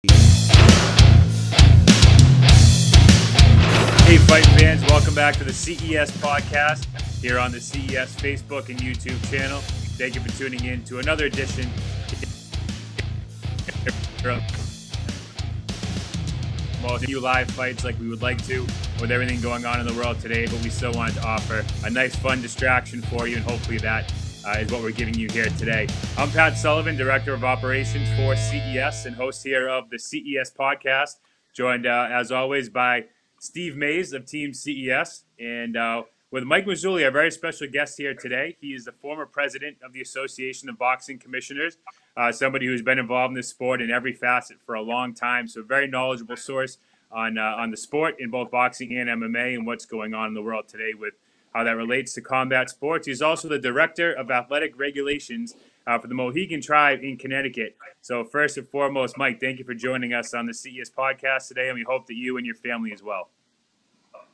Hey, fight fans, welcome back to the CES podcast here on the CES Facebook and YouTube channel. Thank you for tuning in to another edition of few live fights like we would like to with everything going on in the world today, but we still wanted to offer a nice fun distraction for you, and hopefully that is what we're giving you here today. I'm Pat Sullivan, Director of Operations for CES and host here of the CES podcast, joined as always by Steve Mays of Team CES, and with Mike Mazzulli, our very special guest here today. He is the former president of the Association of Boxing Commissioners, somebody who's been involved in this sport in every facet for a long time, so a very knowledgeable source on the sport in both boxing and MMA and what's going on in the world today with how that relates to combat sports. He's also the Director of Athletic Regulations for the Mohegan Tribe in Connecticut. So first and foremost, Mike, thank you for joining us on the CES podcast today, and we hope that you and your family as well.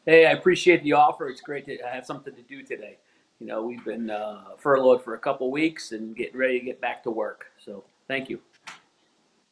Hey, I appreciate the offer. It's great to have something to do today. You know, we've been furloughed for a couple weeks and getting ready to get back to work. So thank you.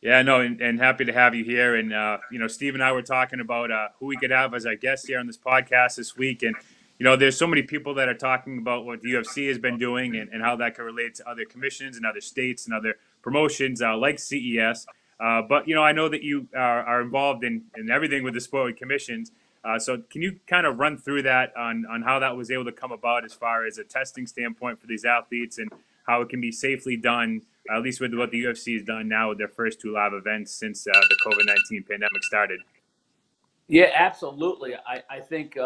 Yeah, no, and happy to have you here. And, you know, Steve and I were talking about who we could have as our guest here on this podcast this week. And, you know, there's so many people that are talking about what the UFC has been doing and how that could relate to other commissions and other states and other promotions like CES. But, you know, I know that you are involved in everything with the sport with commissions. So can you kind of run through that on how that was able to come about as far as a testing standpoint for these athletes and how it can be safely done, at least with what the UFC has done now with their first two live events since the COVID-19 pandemic started? Yeah, absolutely. I think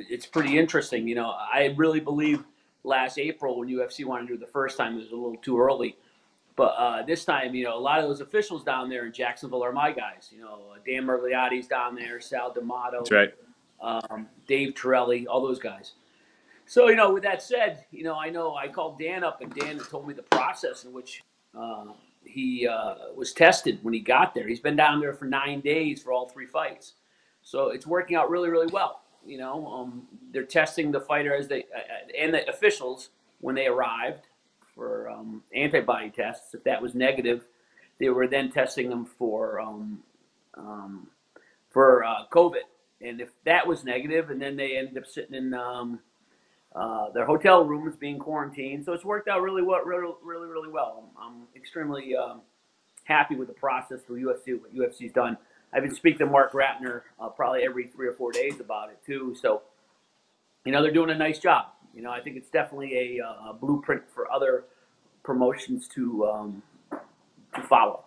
it's pretty interesting. You know, I really believe last April when UFC wanted to do it the first time, it was a little too early. But this time, you know, a lot of those officials down there in Jacksonville are my guys. You know, Dan Mergliotti's down there, Sal D'Amato, That's right. Dave Torelli, all those guys. So, you know, with that said, you know I called Dan up, and Dan told me the process in which he was tested when he got there. He's been down there for 9 days for all three fights. So it's working out really, really well. You know, they're testing the fighter as they and the officials when they arrived for antibody tests. If that was negative, they were then testing them for COVID. And if that was negative, and then they ended up sitting in their hotel rooms being quarantined. So it's worked out really well, really well. I'm extremely happy with the process for UFC, what UFC's done. I've been speaking to Mark Ratner probably every 3 or 4 days about it too. So, you know, they're doing a nice job. You know, I think it's definitely a blueprint for other promotions to follow.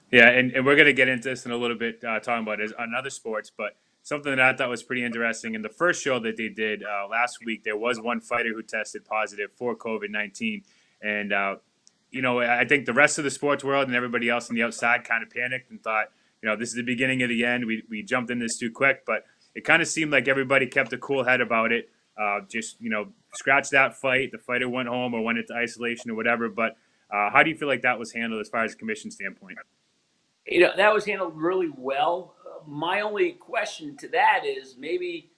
Yeah, and we're going to get into this in a little bit, talking about it on other sports, but something that I thought was pretty interesting. In the first show that they did last week, there was one fighter who tested positive for COVID-19. And, you know, I think the rest of the sports world and everybody else on the outside kind of panicked and thought, you know, this is the beginning of the end. We jumped in this too quick, but it kind of seemed like everybody kept a cool head about it. Just, you know, scratch that fight. The fighter went home or went into isolation or whatever. But how do you feel like that was handled as far as a commission standpoint? You know, that was handled really well. My only question to that is maybe,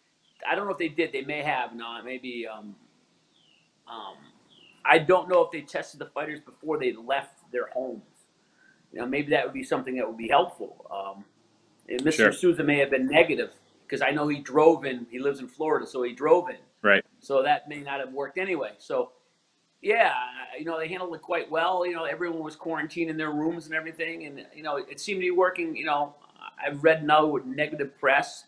I don't know if they did. They may have not. Maybe I don't know if they tested the fighters before they left their homes. You know, maybe that would be something that would be helpful. And Mr. Sure. Souza may have been negative because I know he drove in. He lives in Florida, so he drove in. Right. So that may not have worked anyway. So, yeah, you know, they handled it quite well. You know, everyone was quarantined in their rooms and everything. And, you know, it seemed to be working. You know, I've read now with negative press.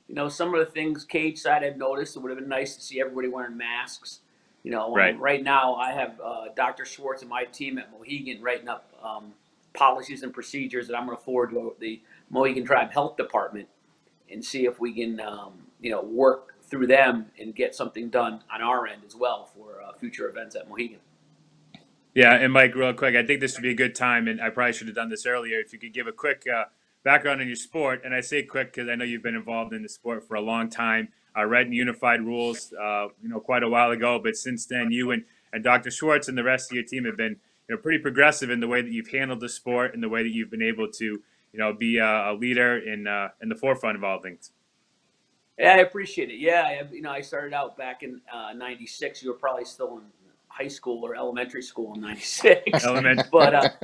You know, some of the things cage side I've noticed, it would have been nice to see everybody wearing masks. You know, right now I have Dr. Schwartz and my team at Mohegan writing up policies and procedures that I'm going to forward to the Mohegan Tribe Health Department and see if we can, you know, work through them and get something done on our end as well for future events at Mohegan. Yeah, and Mike, real quick, I think this would be a good time, and I probably should have done this earlier, if you could give a quick background on your sport. And I say quick because I know you've been involved in the sport for a long time. I read Unified Rules, you know, quite a while ago, but since then, you and Dr. Schwartz and the rest of your team have been, you know, pretty progressive in the way that you've handled the sport and the way that you've been able to, you know, be a leader in the forefront of all things. Yeah, I appreciate it. Yeah, you know, I started out back in '96. You were probably still in high school or elementary school in '96. Elementary. But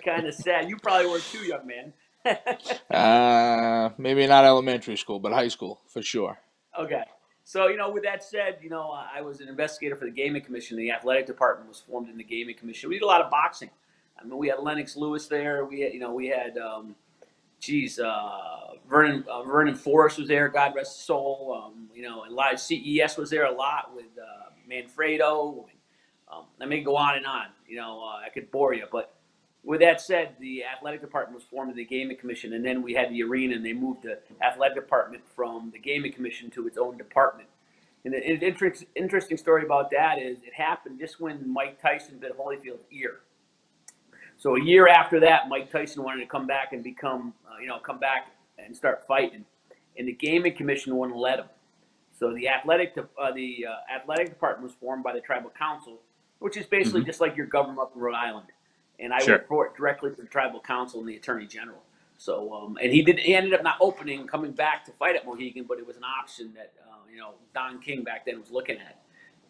kind of sad. You probably were too, young man. Maybe not elementary school, but high school for sure. Okay. So, with that said, I was an investigator for the Gaming Commission. The athletic department was formed in the Gaming Commission. We did a lot of boxing. I mean, we had Lennox Lewis there. We had, Vernon Forrest was there, God rest his soul. And live CES was there a lot with Manfredo. I may go on and on. I could bore you, but with that said, the athletic department was formed in the Gaming Commission, and then we had the arena, and they moved the athletic department from the Gaming Commission to its own department. And the interesting story about that is it happened just when Mike Tyson bit Holyfield's ear. So a year after that, Mike Tyson wanted to come back and come back and start fighting, and the Gaming Commission wouldn't let him. So the athletic department was formed by the tribal council, which is basically just like your government up in Rhode Island. And I report directly to the tribal council and the attorney general. So, and he ended up not coming back to fight at Mohegan, but it was an option that, Don King back then was looking at.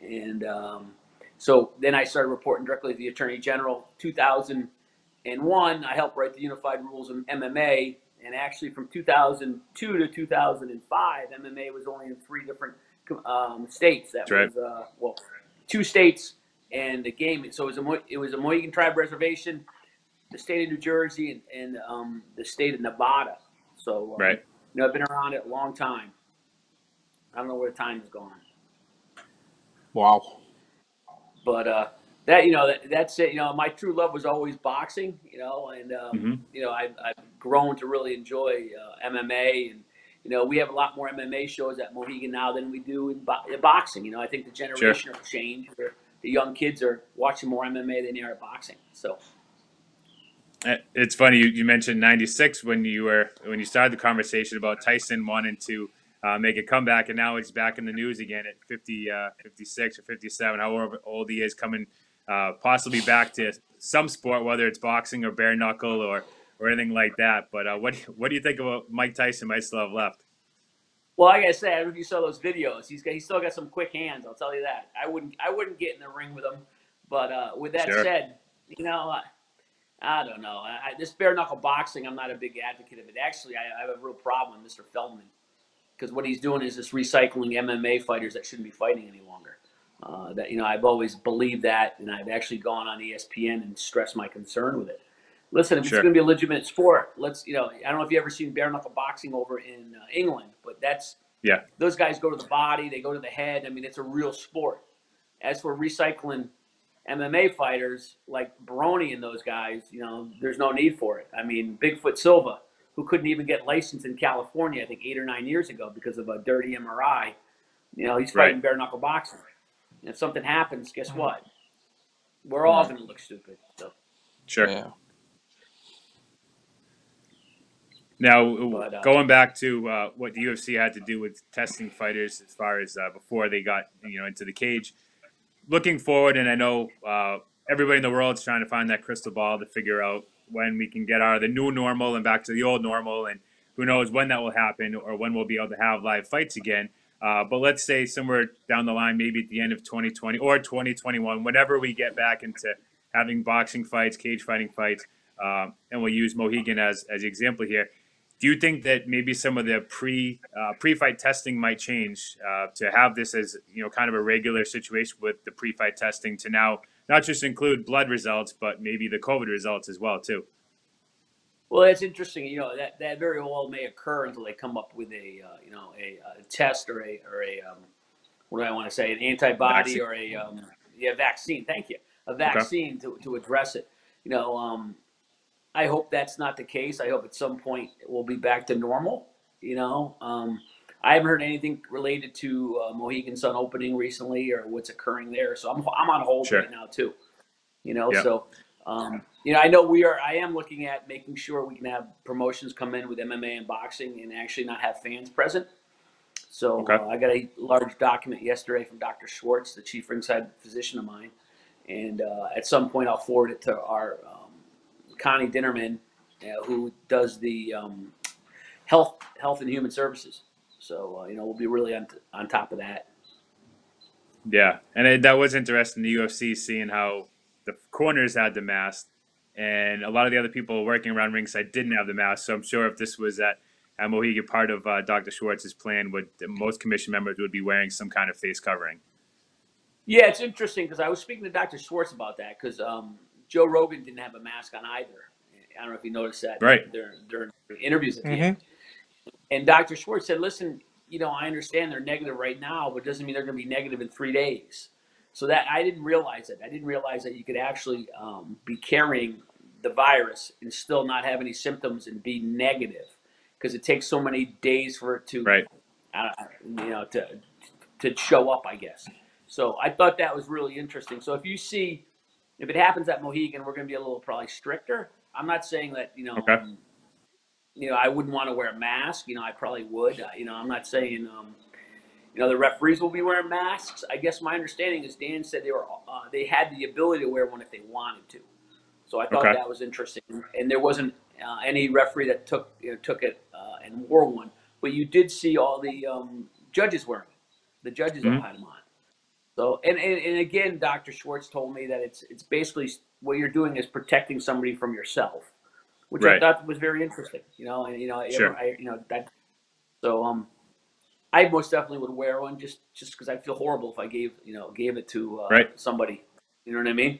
And so then I started reporting directly to the attorney general. 2001, I helped write the unified rules of MMA. And actually from 2002 to 2005, MMA was only in 3 different states. That was, 2 states. And the game, so it was a Mohegan Tribe reservation, the state of New Jersey, and the state of Nevada. So, I've been around it a long time. I don't know where the time is going. Wow. But that's it. My true love was always boxing. And I've grown to really enjoy MMA, and we have a lot more MMA shows at Mohegan now than we do in boxing. I think the generational change. The young kids are watching more MMA than they are boxing. So it's funny you mentioned '96 when you started the conversation about Tyson wanting to make a comeback, and now he's back in the news again at 56 or 57, however old he is, coming possibly back to some sport, whether it's boxing or bare knuckle or anything like that. But what do you think about Mike Tyson might still have left? Well, like I said, I don't know if you saw those videos. He's still got some quick hands. I'll tell you that. I wouldn't get in the ring with him. But with that said, I don't know. This bare knuckle boxing, I'm not a big advocate of it. Actually, I have a real problem with Mr. Feldman, because what he's doing is just recycling MMA fighters that shouldn't be fighting any longer. I've always believed that, and I've actually gone on ESPN and stressed my concern with it. Listen, if it's going to be a legitimate sport, I don't know if you ever seen bare knuckle boxing over in England, but those guys go to the body, they go to the head. I mean, it's a real sport. As for recycling MMA fighters like Baroni and those guys, there's no need for it. I mean, Bigfoot Silva, who couldn't even get licensed in California, I think 8 or 9 years ago because of a dirty MRI, he's fighting bare knuckle boxing. And if something happens, guess what? We're all going to look stupid. So. Sure. Yeah. Now, going back to what the UFC had to do with testing fighters as far as before they got into the cage, looking forward, and I know everybody in the world is trying to find that crystal ball to figure out when we can get out of the new normal and back to the old normal, and who knows when that will happen or when we'll be able to have live fights again. But let's say somewhere down the line, maybe at the end of 2020 or 2021, whenever we get back into having boxing fights, cage fighting fights, and we'll use Mohegan as the example here. Do you think that maybe some of the pre-fight testing might change to have this as kind of a regular situation with the pre-fight testing to now not just include blood results, but maybe the COVID results as well too? Well, that's interesting. That very well may occur until they come up with a test or a what do I want to say, an antibody or a vaccine. Thank you, a vaccine to address it. I hope that's not the case. I hope at some point we'll be back to normal. I haven't heard anything related to Mohegan Sun opening recently or what's occurring there. So I'm on hold right now too. So I know I am looking at making sure we can have promotions come in with MMA and boxing and actually not have fans present. So I got a large document yesterday from Dr. Schwartz, the chief ringside physician of mine, and at some point I'll forward it to our Connie Dinnerman, who does the health and human services. So we'll be really on top of that. Yeah, and that was interesting. The UFC seeing how the corners had the mask, and a lot of the other people working around ringside didn't have the mask. So I'm sure if this was at Mohegan, part of Dr. Schwartz's plan, would most commission members would be wearing some kind of face covering. Yeah, it's interesting because I was speaking to Dr. Schwartz about that because Joe Rogan didn't have a mask on either. I don't know if you noticed that Right. during the interviews at the Mm-hmm. end. And Dr. Schwartz said, listen, I understand they're negative right now, but it doesn't mean they're going to be negative in 3 days. So that I didn't realize that. I didn't realize that you could actually be carrying the virus and still not have any symptoms and be negative because it takes so many days for it to, Right. uh, to show up, I guess. So I thought that was really interesting. So if it happens at Mohegan, we're going to be a little probably stricter. I'm not saying that, Okay. I wouldn't want to wear a mask. I probably would. I'm not saying, the referees will be wearing masks. I guess my understanding is Dan said they had the ability to wear one if they wanted to. So I thought Okay. that was interesting. And there wasn't any referee that took it and wore one. But you did see all the judges wearing it. The judges all Mhm. had them on. So and again, Dr. Schwartz told me that it's basically what you're doing is protecting somebody from yourself, which I Right. thought was very interesting. Sure. That. So I most definitely would wear one just because I feel horrible if I gave it to Right. somebody. You know what I mean?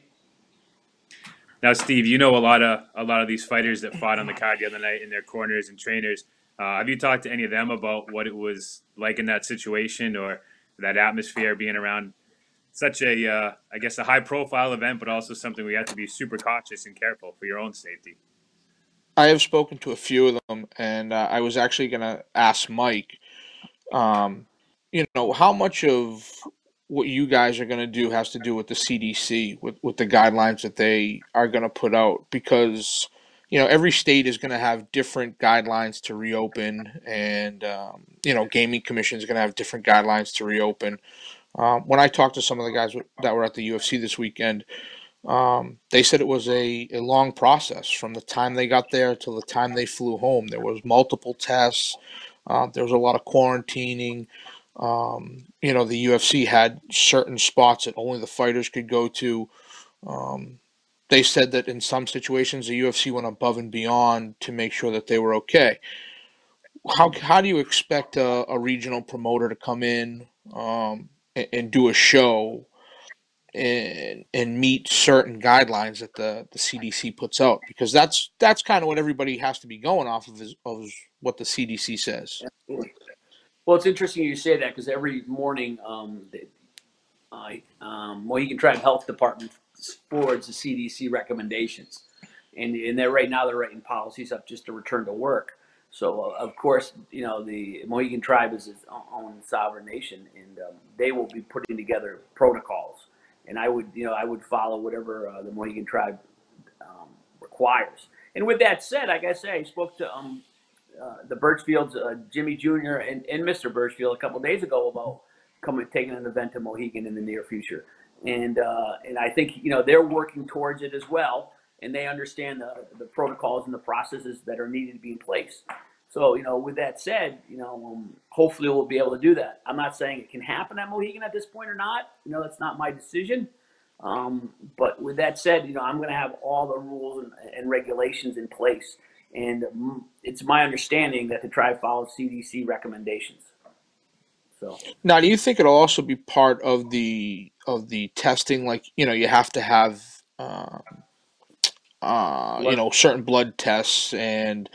Now, Steve, you know a lot of these fighters that fought on the card the other night in their corners and trainers. Have you talked to any of them about what it was like in that situation or that atmosphere being around such I guess, a high-profile event, but also something we have to be super cautious and careful for your own safety? I have spoken to a few of them, and I was actually going to ask Mike, um, how much of what you guys are going to do has to do with the CDC, with the guidelines that they are going to put out, because every state is going to have different guidelines to reopen, and gaming commission is going to have different guidelines to reopen. When I talked to some of the guys that were at the UFC this weekend, they said it was a long process from the time they got there till the time they flew home. There was multiple tests. There was a lot of quarantining. The UFC had certain spots that only the fighters could go to. Um, they said that in some situations the UFC went above and beyond to make sure that they were okay. How do you expect a regional promoter to come in and do a show and meet certain guidelines that the CDC puts out, because that's kind of what everybody has to be going off of what the CDC says. Absolutely. Well, it's interesting you say that because every morning, Mohegan Tribe Health Department forwards the CDC recommendations, and they're right now they're writing policies up just to return to work. So of course, the Mohegan Tribe is its own sovereign nation, and they will be putting together protocols. And I would follow whatever the Mohegan Tribe requires. And with that said, like I say, I spoke to the Birchfields, Jimmy Jr. and Mr. Birchfield a couple days ago about taking an event to Mohegan in the near future, and I think they're working towards it as well, and they understand the protocols and the processes that are needed to be in place. So with that said, hopefully we'll be able to do that. I'm not saying it can happen at Mohegan at this point or not. That's not my decision. But with that said, I'm going to have all the rules and regulations in place. And it's my understanding that the tribe follows CDC recommendations. So, Now, do you think it'll also be part of the testing? Like, you have to have certain blood tests and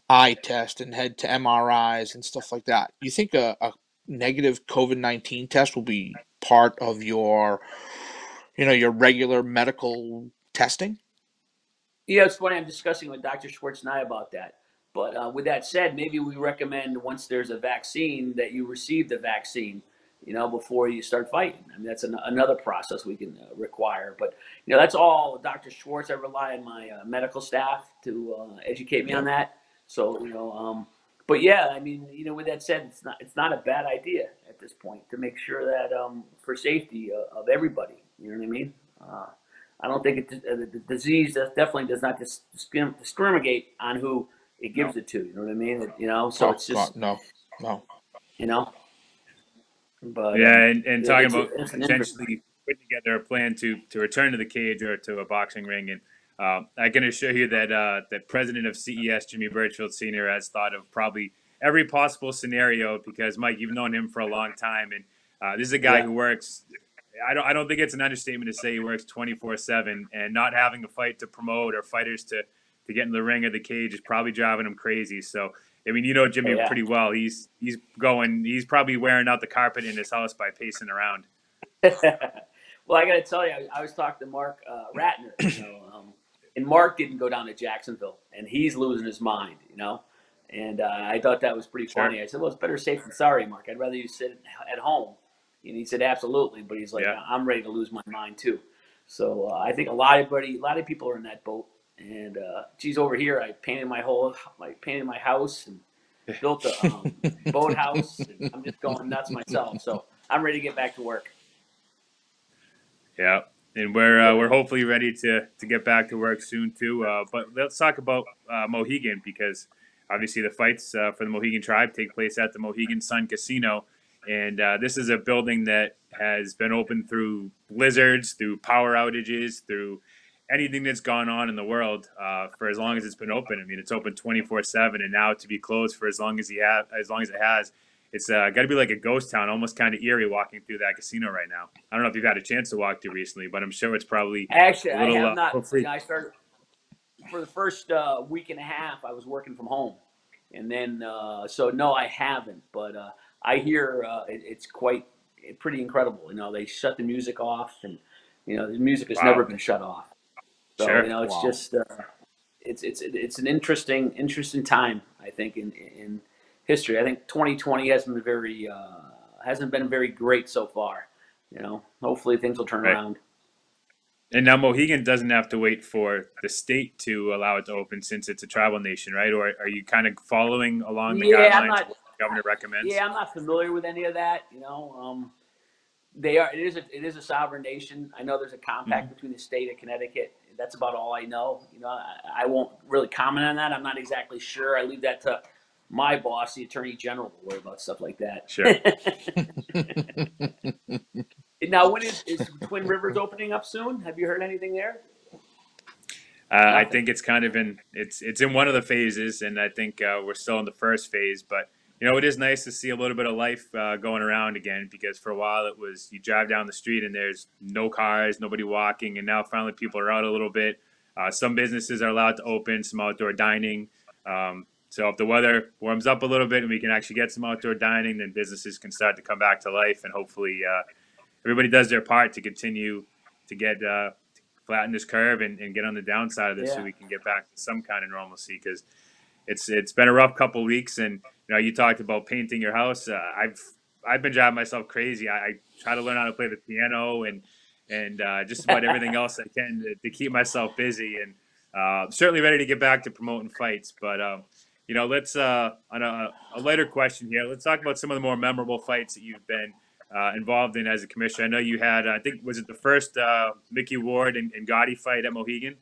eye tests and head to MRIs and stuff like that. You think a negative COVID-19 test will be part of your regular medical testing? it's funny. I'm discussing with Dr. Schwartz and I about that. But with that said, maybe we recommend once there's a vaccine that you receive the vaccine, before you start fighting. I mean, that's another process we can require. But, that's all Dr. Schwartz. I rely on my medical staff to educate me on Yep. that. So, but yeah, I mean, with that said, it's not a bad idea at this point to make sure that for safety of everybody, you know what I mean? I don't think the disease definitely does not discriminate on who it gives No. it to. You know what I mean? So Oh it's God, just no, no. you know. But Yeah, and talking about it's an interesting. potentially putting together a plan to return to the cage or to a boxing ring, and I can assure you that that President of CES, Jimmy Birchfield Sr., has thought of probably every possible scenario because Mike, you've known him for a long time, and this is a guy Yeah. who works. I don't think it's an understatement to say he works 24/7, and not having a fight to promote or fighters to get in the ring or the cage is probably driving him crazy. So I mean, you know Oh Jimmy yeah. pretty well. He's probably wearing out the carpet in his house by pacing around. Well, I got to tell you, I was talking to Mark Ratner, and Mark didn't go down to Jacksonville, and he's losing his mind, And I thought that was pretty Sure. funny. I said, "Well, it's better safe than sorry, Mark. I'd rather you sit at home." And he said, "Absolutely," but he's like, Yeah. "I'm ready to lose my mind too." So I think a lot of people are in that boat. And geez, over here, I painted my house and built a boathouse, and I'm just going nuts myself. So I'm ready to get back to work. Yeah, and we're hopefully ready to get back to work soon too. But let's talk about Mohegan because obviously the fights for the Mohegan tribe take place at the Mohegan Sun Casino, and this is a building that has been open through blizzards, through power outages, through anything that's gone on in the world for as long as it's been open. I mean, it's open 24/7, and now to be closed for as long as it has. It's got to be like a ghost town, almost kind of eerie walking through that casino right now. I don't know if you've had a chance to walk through recently, but I'm sure it's probably Actually, a I have little not. free. I started for the first week and a half. I was working from home, and then so no, I haven't. But I hear it's quite pretty incredible. They shut the music off, and the music has never Wow. been shut off. So Sure. it's Wow. just it's an interesting time. I think in history. I think 2020 hasn't been very great so far. Hopefully things will turn Right. around. And now Mohegan doesn't have to wait for the state to allow it to open since it's a tribal nation, right? Or are you kind of following along the Yeah, I'm guidelines of not. what the governor recommends? Yeah, I'm not familiar with any of that. They are. It is a sovereign nation. I know there's a compact Mhm. between the state of Connecticut. That's about all I know. I won't really comment on that. I'm not exactly sure. I leave that to my boss, the Attorney General, to worry about stuff like that. Sure. Now, when is Twin Rivers opening up soon? Have you heard anything there? I Nothing. think it's kind of it's in one of the phases, and I think we're still in the first phase. But it is nice to see a little bit of life going around again because for a while it was you drive down the street and there's no cars, nobody walking, and now finally people are out a little bit. Some businesses are allowed to open, some outdoor dining. So if the weather warms up a little bit and we can actually get some outdoor dining, then businesses can start to come back to life, and hopefully everybody does their part to continue to get flatten this curve and get on the downside of this so Yeah. we can get back to some kind of normalcy because it's been a rough couple of weeks. And you talked about painting your house. I've been driving myself crazy. I try to learn how to play the piano and just about everything else I can to keep myself busy, and certainly ready to get back to promoting fights. But let's on a lighter question here. Let's talk about some of the more memorable fights that you've been involved in as a commissioner. I know you had, I think, was it the first Mickey Ward and Gotti fight at Mohegan?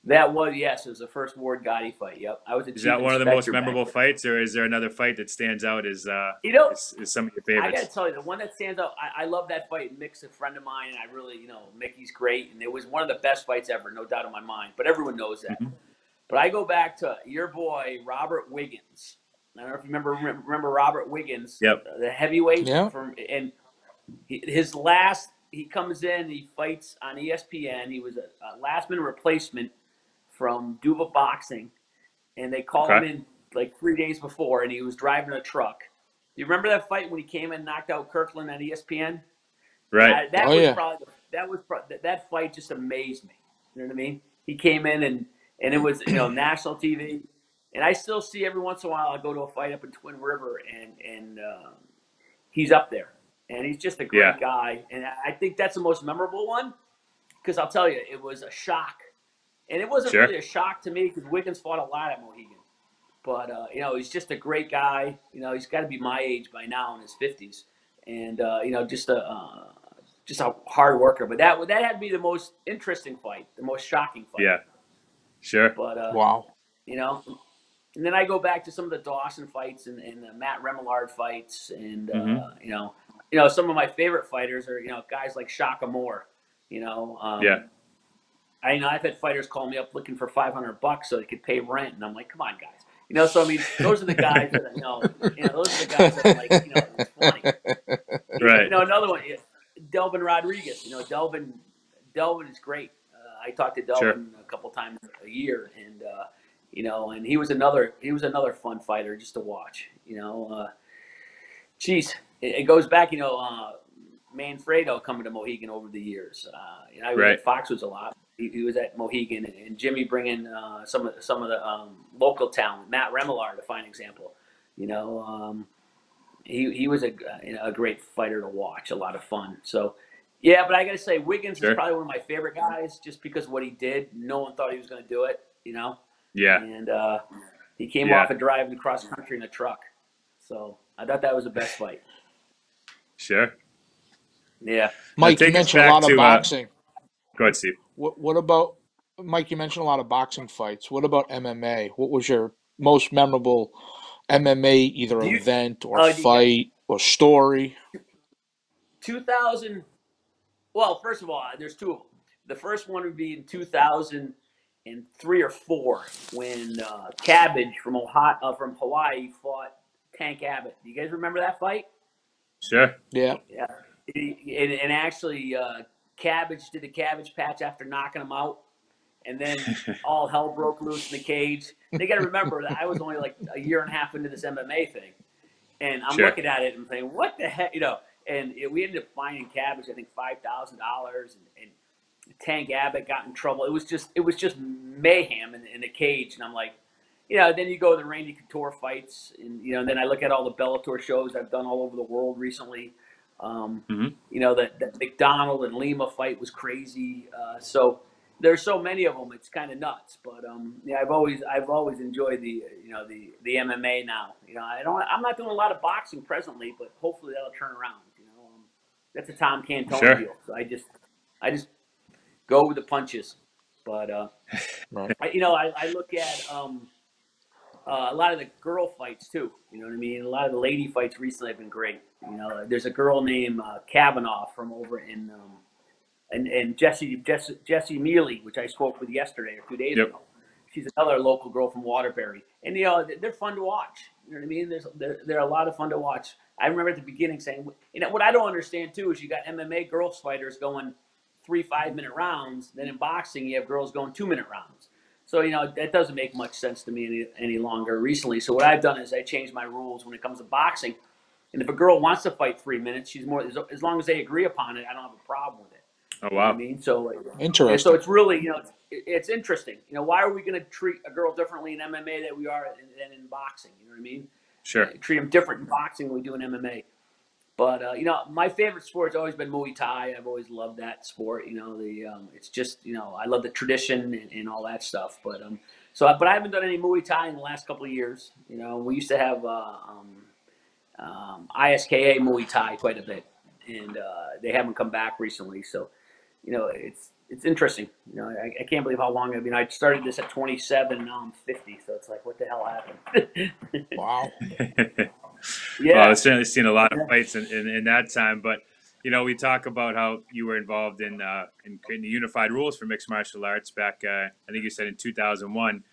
Yes, it was the first Ward Gotti fight. Yep, I was the Is chief that one of the most inspector back memorable then. fights, or is there another fight that stands out as You know, is some of your I got to favorites? tell you, the one that stands out, I love that fight. Mick's a friend of mine, and I really, Mickey's great, and it was one of the best fights ever, no doubt in my mind. But everyone knows that. Mhm. But I go back to your boy Robert Wiggins. I don't know if you remember Robert Wiggins, Yep. the heavyweight Yeah. and he comes in and he fights on ESPN. He was a last minute replacement from Duva Boxing, and they call him Okay. in like 3 days before, and he was driving a truck. Do you remember that fight when he came in and knocked out Kirkland on ESPN? Right. That Oh was yeah. probably that fight just amazed me. You know what I mean? He came in and it was national TV, and I still see every once in a while I go to a fight up in Twin River and he's up there, and he's just a Yeah. great guy, and I think that's the most memorable one because I'll tell you it was a shock, and it wasn't Sure. really a shock to me because Wiggins fought a lot at Mohegan, but he's just a great guy. He's got to be my age by now in his 50s, and just a hard worker. But that had to be the most interesting fight, the most shocking fight. Yeah. Sure. But Wow. and then I go back to some of the Dawson fights and the Matt Remillard fights, and Mhm. some of my favorite fighters are, guys like Shaka Moore. Yeah. I've had fighters call me up looking for $500 so they could pay rent, and I'm like, come on, guys. So I mean, those are the guys that those are the guys that I'm like, it's funny. Right. Another one, Delvin Rodriguez. Delvin is great. I talk to Delvin a couple times a year, and and he was another fun fighter just to watch. It goes back. Manfredo coming to Mohegan over the years. I was at Foxwoods a lot. He was at Mohegan, and Jimmy bringing some of the local talent. Matt Remillard, a fine example. He was a great fighter to watch. A lot of fun. So, yeah, but I got to say, Wiggins is probably one of my favorite guys, just because of what he did. No one thought he was going to do it. Yeah. And he came off of driving across country in a truck. So I thought that was the best fight. Sure. Yeah. Mike, you mentioned a lot of boxing. Go ahead, Steve. What about, Mike, you mentioned a lot of boxing fights. What about MMA? What was your most memorable MMA either event or fight or story? 2000. Well, first of all, there's two of them. The first one would be in 2003 or 4 when Cabbage from Hawaii fought Tank Abbott. Do you guys remember that fight? Sure. Yeah. Yeah. And actually, Cabbage did the cabbage patch after knocking him out, and then all hell broke loose in the cage. They got to remember that I was only like a year and a half into this MMA thing, and I'm looking at it and saying, "What the heck?" And we ended up finding Cabbage, I think $5,000, and Tank Abbott got in trouble. It was just mayhem in the cage, and I'm like, then you go to the Randy Couture fights, and then I look at all the Bellator shows I've done all over the world recently. The McDonald and Lima fight was crazy. So there's so many of them, it's kind of nuts. But I've always enjoyed the MMA now. I'm not doing a lot of boxing presently, but hopefully that'll turn around. That's a Tom Cantone deal. So I just go with the punches. But I look at a lot of the girl fights too. You know what I mean? A lot of the lady fights recently have been great. There's a girl named Kavanaugh from over in and Jessie Mealy, which I spoke with yesterday or 2 days ago. She's another local girl from Waterbury, and they're fun to watch. You know what I mean? They're a lot of fun to watch. I remember at the beginning saying, what I don't understand too is you got MMA girls fighters going 3 5-minute rounds, then in boxing you have girls going 2-minute rounds. So, that doesn't make much sense to me any longer recently. So what I've done is I changed my rules when it comes to boxing. And if a girl wants to fight 3 minutes, she's more, as long as they agree upon it, I don't have a problem with it. Oh, wow. You know what I mean? So, interesting. So it's really, it's interesting. Why are we going to treat a girl differently in MMA than we are in boxing? You know what I mean? Sure. Treat them different in boxing than we do in MMA. But, my favorite sport has always been Muay Thai. I've always loved that sport. It's just, I love the tradition and all that stuff. But, but I haven't done any Muay Thai in the last couple of years. We used to have ISKA Muay Thai quite a bit. And they haven't come back recently. So, it's interesting. I can't believe how long. I started this at 27, and now I'm 50. So it's like, what the hell happened? Wow. Yeah. Well, I've certainly seen a lot of fights in that time. But, we talk about how you were involved in creating the unified rules for mixed martial arts back, I think you said in 2001.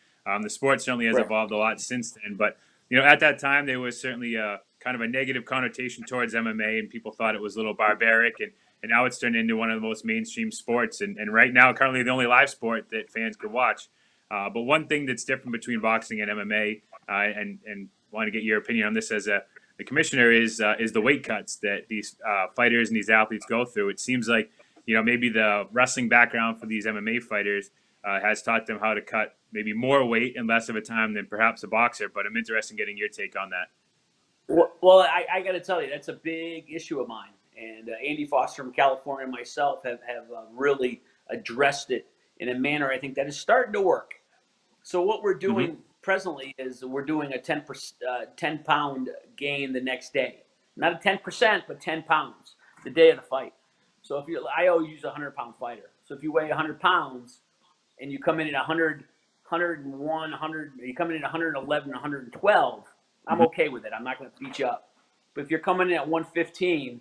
The sport certainly has evolved a lot since then. But, at that time, there was certainly kind of a negative connotation towards MMA, and people thought it was a little barbaric. And now it's turned into one of the most mainstream sports. And right now, currently the only live sport that fans could watch. But one thing that's different between boxing and MMA, and want to get your opinion on this as the commissioner, is the weight cuts that these fighters and these athletes go through. It seems like, maybe the wrestling background for these MMA fighters has taught them how to cut maybe more weight in less of a time than perhaps a boxer. But I'm interested in getting your take on that. Well, I got to tell you, that's a big issue of mine. And Andy Foster from California and myself have really addressed it in a manner I think that is starting to work. So what we're doing presently is we're doing a 10-pound gain the next day. Not a 10%, but 10 pounds the day of the fight. So I always use a 100-pound fighter. So if you weigh 100 pounds and you come in at 100, 101, 100, you come in at 111, 112, I'm okay with it. I'm not going to beat you up. But if you're coming in at 115,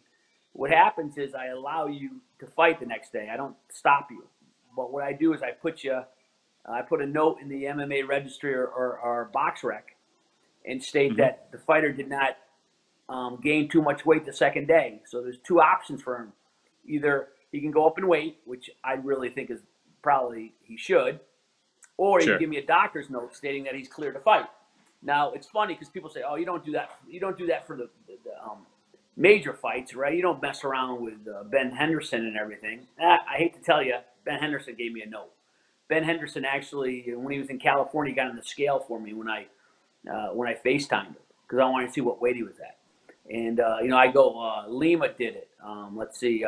What happens is I allow you to fight the next day. I don't stop you. But what I do is I put a note in the MMA registry or box rec and state Mm-hmm. that the fighter did not gain too much weight the second day. So there's two options for him. Either he can go up in weight, which I really think is probably he should, or he Sure. can give me a doctor's note stating that he's clear to fight. Now it's funny because people say, "Oh, you don't do that. You don't do that for the major fights, right? You don't mess around with Ben Henderson and everything." I hate to tell you, Ben Henderson gave me a note. Ben Henderson actually, when he was in California, got on the scale for me when I FaceTimed him because I wanted to see what weight he was at. And I go, Lima did it. Let's see,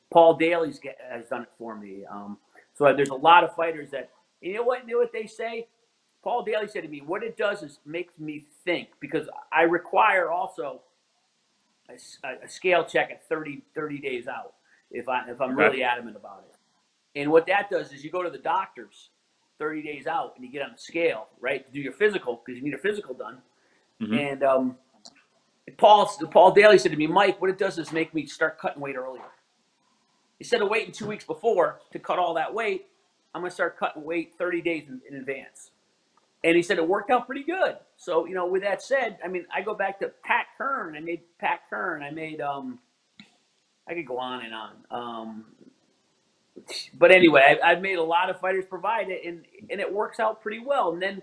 Paul Daly's has done it for me. So there's a lot of fighters that, you know what they say? Paul Daly said to me, what it does is makes me think, because I require also a scale check at 30 days out if I'm really adamant about it. And what that does is you go to the doctors 30 days out and you get on the scale, right, to do your physical, because you need a physical done. Mm-hmm. And Paul Daly said to me, Mike, what it does is make me start cutting weight earlier. Instead of waiting 2 weeks before to cut all that weight, I'm going to start cutting weight 30 days in advance. And he said it worked out pretty good. So, with that said, I mean, I go back to Pat Kern. I made Pat Kern. I made, I could go on and on. But anyway, I've made a lot of fighters provide it, and it works out pretty well. And then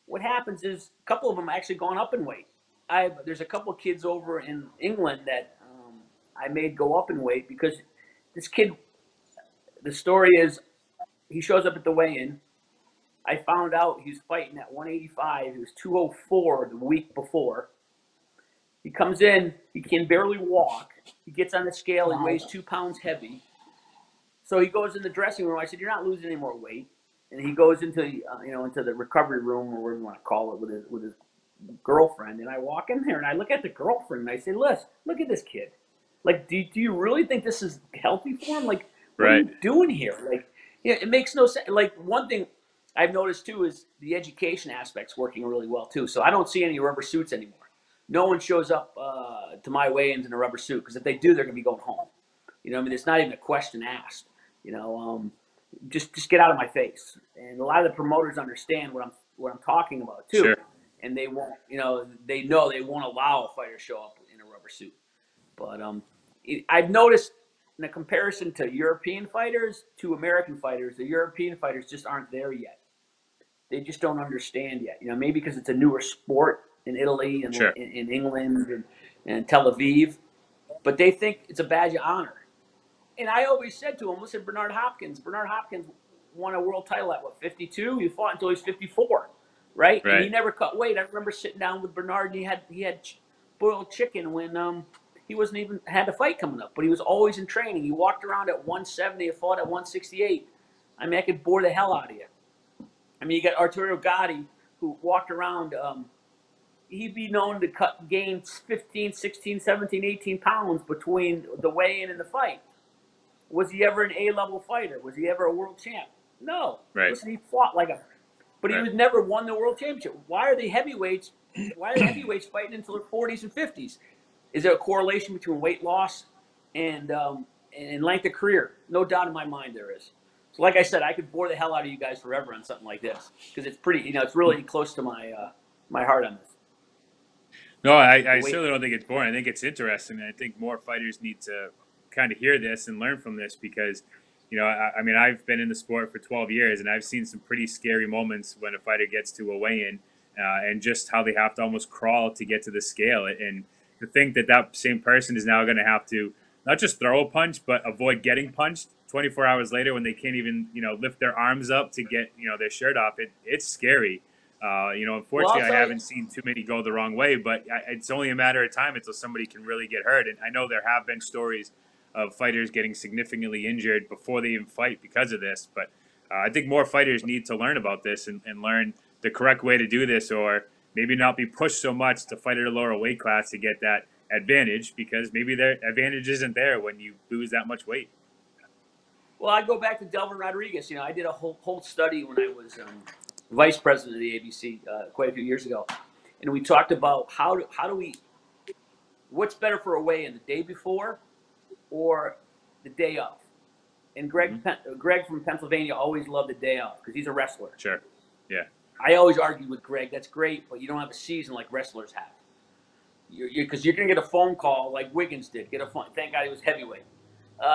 what happens is a couple of them actually gone up in weight. There's a couple of kids over in England that I made go up in weight because this kid, the story is, he shows up at the weigh-in. I found out he was fighting at 185. He was 204 the week before. He comes in. He can barely walk. He gets on the scale. He weighs 2 pounds heavy. So he goes in the dressing room. I said, "You're not losing any more weight." And he goes into into the recovery room, or whatever you want to call it, with his girlfriend. And I walk in there and I look at the girlfriend and I say, "Listen, look at this kid. Like, do you really think this is healthy for him? Like, what are you doing here? Like, it makes no sense." Like, one thing I've noticed too is the education aspect's working really well too. So I don't see any rubber suits anymore. No one shows up to my weigh-ins in a rubber suit, because if they do, they're gonna be going home. I mean, it's not even a question asked. Just get out of my face. And a lot of the promoters understand what I'm talking about too. Sure. And they won't, they know they won't allow a fighter to show up in a rubber suit. But I've noticed, in a comparison to European fighters to American fighters, the European fighters just aren't there yet. They just don't understand yet. Maybe because it's a newer sport in Italy and Sure. in England and Tel Aviv, but they think it's a badge of honor. And I always said to him, listen, Bernard Hopkins won a world title at 52? He fought until he was 54, right? And he never cut weight. I remember sitting down with Bernard, and he had boiled chicken when he wasn't even had a fight coming up, but he was always in training. He walked around at 170 and fought at 168. I mean, I could bore the hell out of you. I mean, you got Arturo Gatti, who walked around. He'd be known to gain 15, 16, 17, 18 pounds between the weigh-in and the fight. Was he ever an A-level fighter? Was he ever a world champ? No. Right. Listen, he fought like but he was never won the world championship. Why are the heavyweights fighting until their 40s and 50s? Is there a correlation between weight loss and length of career? No doubt in my mind there is. So like I said, I could bore the hell out of you guys forever on something like this, because it's pretty, it's really close to my heart on this. No, I certainly don't think it's boring. I think it's interesting. And I think more fighters need to kind of hear this and learn from this, because, I mean, I've been in the sport for 12 years and I've seen some pretty scary moments when a fighter gets to a weigh-in and just how they have to almost crawl to get to the scale. And to think that same person is now going to have to not just throw a punch, but avoid getting punched 24 hours later when they can't even, lift their arms up to get, their shirt off. It's scary. Unfortunately, I haven't seen too many go the wrong way, but it's only a matter of time until somebody can really get hurt. And I know there have been stories of fighters getting significantly injured before they even fight because of this. But I think more fighters need to learn about this and learn the correct way to do this, or maybe not be pushed so much to fight at a lower weight class to get that advantage, because maybe their advantage isn't there when you lose that much weight. Well, I go back to Delvin Rodriguez. I did a whole study when I was vice president of the ABC quite a few years ago, and we talked about how do we what's better for a weigh-in, the day before or the day of? And Greg from Pennsylvania always loved the day of because he's a wrestler. Sure. Yeah. I always argued with Greg, that's great, but you don't have a season like wrestlers have. Because you're going to get a phone call like Wiggins did. Thank God he was heavyweight.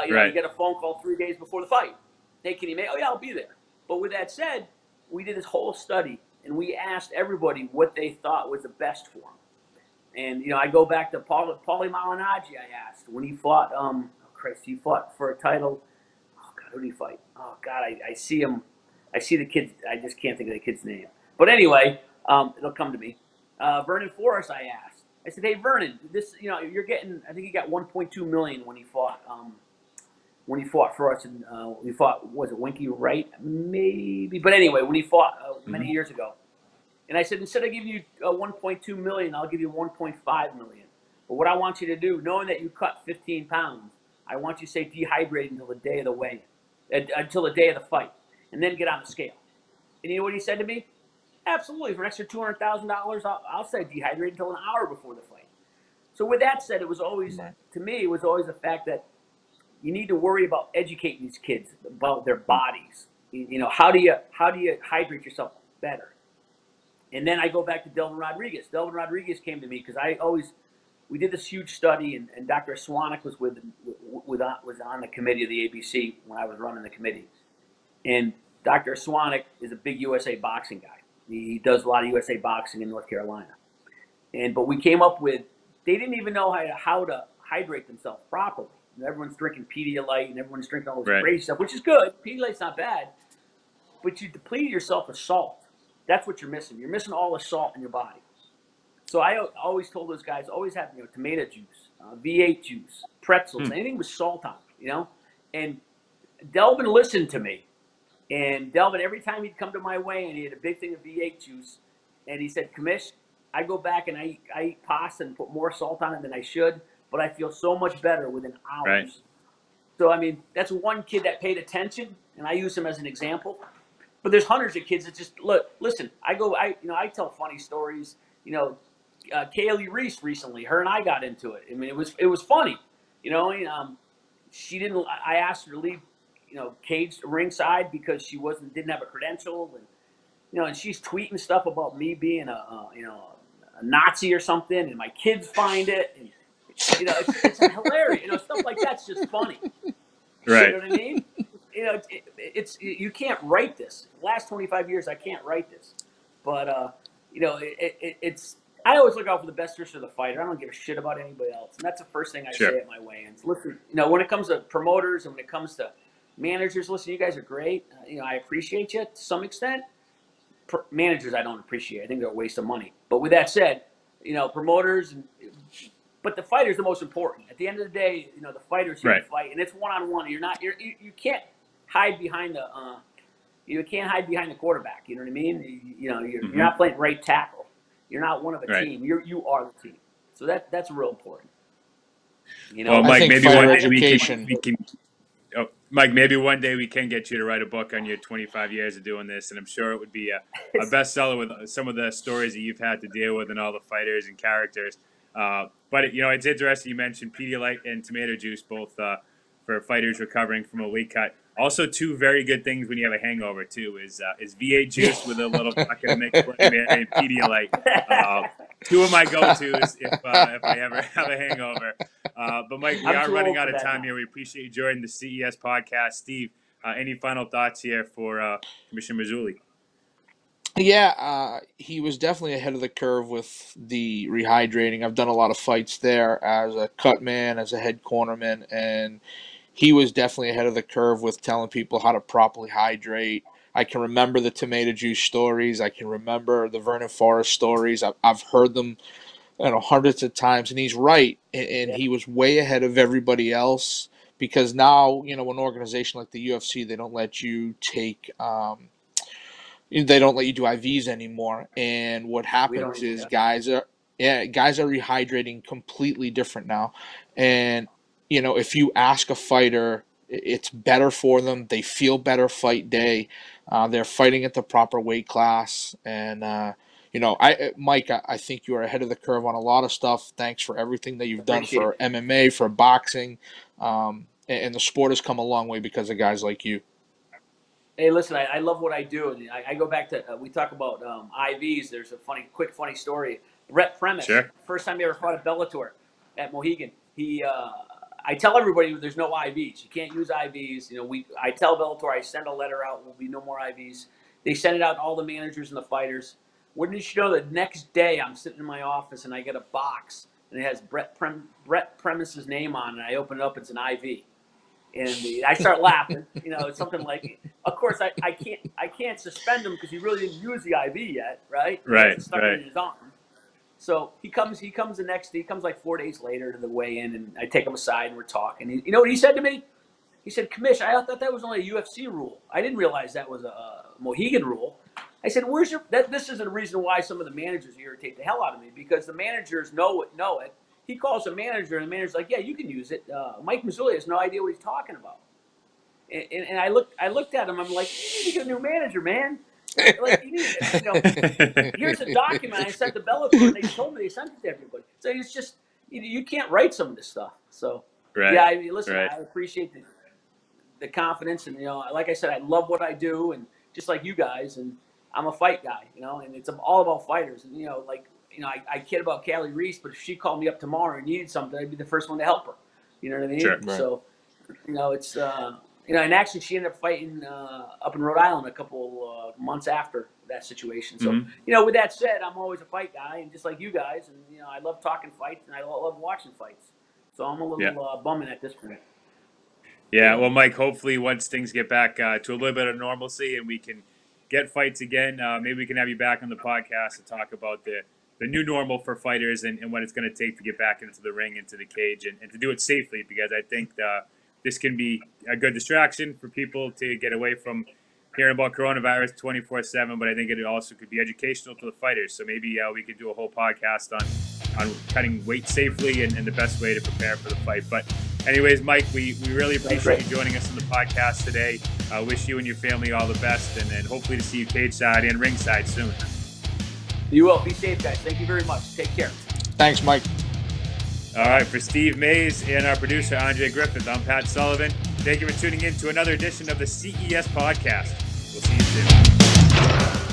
You get a phone call 3 days before the fight. Hey, can you make? Oh, yeah, I'll be there. But with that said, we did this whole study, and we asked everybody what they thought was the best for him. And, I go back to Paulie Malignaggi, I asked, when he fought, he fought for a title. Oh, God, who did he fight? Oh, God, I see him. I see the kid. I just can't think of the kid's name. But anyway, it'll come to me. Vernon Forrest, I asked. I said, hey, Vernon, you're getting, I think he got $1.2 million when he fought for us. And he fought, was it Winky Wright? Maybe. But anyway, when he fought many years ago. And I said, instead of giving you $1.2 million, I'll give you $1.5 million. But what I want you to do, knowing that you cut 15 pounds, I want you to stay dehydrated until the day of the weigh-in, until the day of the fight, and then get on the scale. And you know what he said to me? Absolutely. For an extra $200,000, I'll stay dehydrated until an hour before the fight. So with that said, it was always, to me, it was always the fact that you need to worry about educating these kids about their bodies. How do you hydrate yourself better? And then I go back to Delvin Rodriguez. Delvin Rodriguez came to me because we did this huge study, and Dr. Swanek was was on the committee of the ABC when I was running the committee. And Dr. Swanek is a big USA boxing guy. He does a lot of USA boxing in North Carolina. But we came up with, they didn't even know how to hydrate themselves properly. Everyone's drinking Pedialyte and everyone's drinking all this crazy stuff, which is good. Pedialyte's not bad. But you deplete yourself of salt. That's what you're missing. You're missing all the salt in your body. So I always told those guys, always have tomato juice, V8 juice, pretzels, anything with salt on it, And Delvin listened to me. And Delvin, every time he'd come to my way and he had a big thing of V8 juice, and he said, Commish, I go back and I eat pasta and put more salt on it than I should, but I feel so much better within hours. Right. So, that's one kid that paid attention, and I use him as an example. But there's hundreds of kids that just listen. I tell funny stories. Kaylee Reese recently, her and I got into it. It was funny. She didn't. I asked her to leave, cage ringside because she didn't have a credential, and she's tweeting stuff about me being a Nazi or something, and my kids find it, and it's hilarious. Stuff like that's just funny. Right. You know what I mean? You can't write this. The last 25 years, I can't write this. But, it's, I always look out for the best interest of the fighter. I don't give a shit about anybody else. And that's the first thing I say at my weigh-ins. Listen, when it comes to promoters and when it comes to managers, listen, you guys are great. I appreciate you to some extent. Managers, I don't appreciate. I think they're a waste of money. But with that said, promoters, but the fighter's the most important. At the end of the day, the fighter's here to fight, and it's one-on-one. You can't hide behind the quarterback. You know what I mean? You're not playing right tackle. You're not one of a team. You are the team. So that's real important. Well, Mike, maybe one day we can. Oh, Mike, maybe one day we can get you to write a book on your 25 years of doing this, and I'm sure it would be a bestseller with some of the stories that you've had to deal with and all the fighters and characters. But it's interesting you mentioned Pedialyte and tomato juice, both for fighters recovering from a weight cut. Also, two very good things when you have a hangover too is V8 juice with a little bucket of mixed and Pedialyte. Two of my go-tos if I ever have a hangover. But Mike, we are running out of time here. We appreciate you joining the CES podcast. Steve, any final thoughts here for Commissioner Mazzulli? Yeah, he was definitely ahead of the curve with the rehydrating. I've done a lot of fights there as a cut man, as a head cornerman, and he was definitely ahead of the curve with telling people how to properly hydrate. I can remember the tomato juice stories. I can remember the Vernon Forrest stories. I've heard them hundreds of times, and he's right. And he was way ahead of everybody else because now, an organization like the UFC, they don't let you take they don't let you do IVs anymore. And what happens is guys are rehydrating completely different now. And if you ask a fighter, it's better for them. They feel better fight day. They're fighting at the proper weight class. And, Mike, I think you're ahead of the curve on a lot of stuff. Thanks for everything that you've done Appreciate for it. MMA, for boxing, and the sport has come a long way because of guys like you. Hey, listen, I love what I do. And I go back to, we talk about IVs. There's a funny story. Brett Premise, Sure. first time he ever fought at Bellator at Mohegan, I tell everybody there's no IVs. You can't use IVs. I tell Bellator, I send a letter out, will be no more IVs. They send it out to all the managers and the fighters. Wouldn't you know, the next day I'm sitting in my office and I get a box and it has Brett Premise's name on it. And I open it up, it's an IV. And I start laughing. It's something like, of course, I can't suspend him because he really didn't use the IV yet, right? Right, Stuck right. in his arm. So he comes the next day. He comes like 4 days later to the weigh-in, and I take him aside and we're talking. You know what he said to me? He said, "Commish, I thought that was only a UFC rule. I didn't realize that was a Mohegan rule." I said, "Where's your?" This is a reason why some of the managers irritate the hell out of me, because the managers know it. He calls the manager, and the manager's like, "Yeah, you can use it." Mike Mazzulli has no idea what he's talking about. And I looked at him. I'm like, "You need to get a new manager, man. Like, you need, here's a document I sent to Bellator, and they told me they sent it to everybody." So it's just, you can't write some of this stuff. So Right. yeah, I mean, listen, Right. I appreciate the confidence, and like I said, I love what I do, and just like you guys, and I'm a fight guy, and it's all about fighters, and I kid about Callie Reese, but if she called me up tomorrow and needed something, I'd be the first one to help her. You know what I mean? Sure. Right. So, it's and actually she ended up fighting up in Rhode Island a couple months after that situation. So, with that said, I'm always a fight guy, and just like you guys, and I love talking fights, and I love watching fights. So I'm a little bumming at this point. Yeah, well, Mike, hopefully once things get back to a little bit of normalcy and we can get fights again, maybe we can have you back on the podcast to talk about the new normal for fighters and what it's going to take to get back into the ring, into the cage, and to do it safely, because I think this can be a good distraction for people to get away from hearing about coronavirus 24/7, but I think it also could be educational to the fighters. So maybe we could do a whole podcast on cutting weight safely and the best way to prepare for the fight. But anyways, Mike, we really appreciate you joining us on the podcast today. I wish you and your family all the best, and hopefully to see you cage side and ringside soon. You will. Be safe, guys. Thank you very much. Take care. Thanks, Mike. All right, for Steve Mays and our producer, Andre Griffith, I'm Pat Sullivan. Thank you for tuning in to another edition of the CES podcast. We'll see you soon.